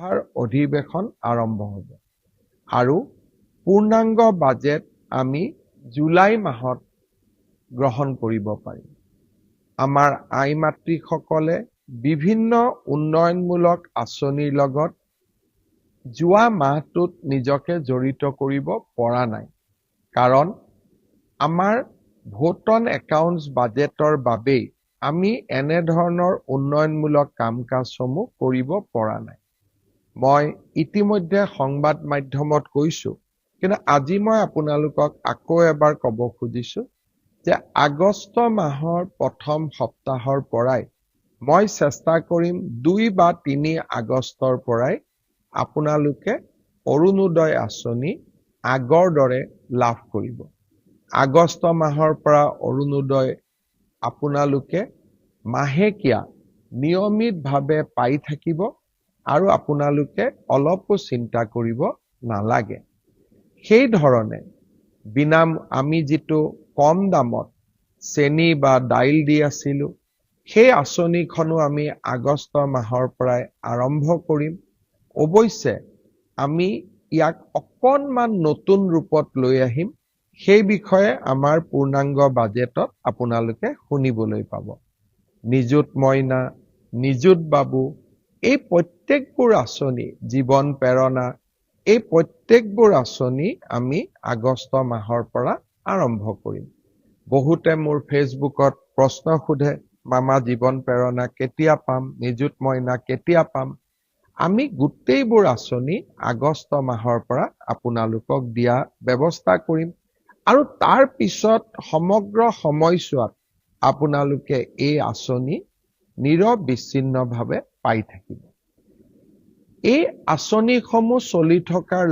লোকসভাৰ অধিৱেশন আৰম্ভ হ'ব আৰু পূৰ্ণাংগ বাজেট আমি জুলাই মাহত গ্ৰহণ কৰিব পাৰিম। আমাৰ আই মাতৃসকলে বিভিন্ন উন্নয়নমূলক আঁচনিৰ লগত যোৱা মাহটোত নিজকে জড়িত কৰিব পৰা নাই, কাৰণ আমাৰ ভোট অন একাউণ্টছ বাজেটৰ বাবেই আমি এনেধৰণৰ উন্নয়নমূলক কাম কাজসমূহ কৰিব পৰা নাই। মই ইতিমধ্যে সংবাদ মাধ্যমত কৈছো, কিন্তু আজি মই আপোনালোকক আকৌ এবাৰ ক'ব খুজিছো যে আগষ্ট মাহৰ প্ৰথম সপ্তাহৰ পৰাই মই চেষ্টা কৰিম 2 বা 3 আগষ্টৰ পৰাই আপোনালোকে অৰুণোদয় আঁচনি আগৰ দৰে লাভ কৰিব। আগষ্ট মাহৰ পৰা অৰুণোদয় আপোনালোকে মাহেকীয়া নিয়মিতভাৱে পাই থাকিব আৰু আপোনালোকে অলপো চিন্তা কৰিব নালাগে। সেই ধৰণে আমি যিটো কম দামত চেনি বা দাইল দি আছিলো, সেই আঁচনিখনো আমি আগষ্ট মাহৰ পৰাই আৰম্ভ কৰিম। অৱশ্যে আমি ইয়াক অকণমান নতুন ৰূপত লৈ আহিম, সেই বিষয়ে আমাৰ পূৰ্ণাংগ বাজেটত আপোনালোকে শুনিবলৈ পাব। নিযুত মইনা, নিযুত বাবু, এই প্ৰত্যেকবোৰ আঁচনি, জীৱন প্ৰেৰণা, এই প্ৰত্যেকবোৰ আঁচনি আমি আগষ্ট মাহৰ পৰা আৰম্ভ কৰিম। বহুতে মোৰ ফেচবুকত প্ৰশ্ন সোধে, মামা জীৱন প্ৰেৰণা কেতিয়া পাম, নিযুত মইনা কেতিয়া পাম? আমি গোটেইবোৰ আঁচনি আগষ্ট মাহৰ পৰা আপোনালোকক দিয়া ব্যৱস্থা কৰিম আৰু তাৰ পিছত সমগ্ৰ সময়ছোৱাত আপোনালোকে এই আঁচনি নিৰবিচ্ছিন্নভাৱে পাই থাকিব। এই আঁচনিসমূহ চলি থকাৰ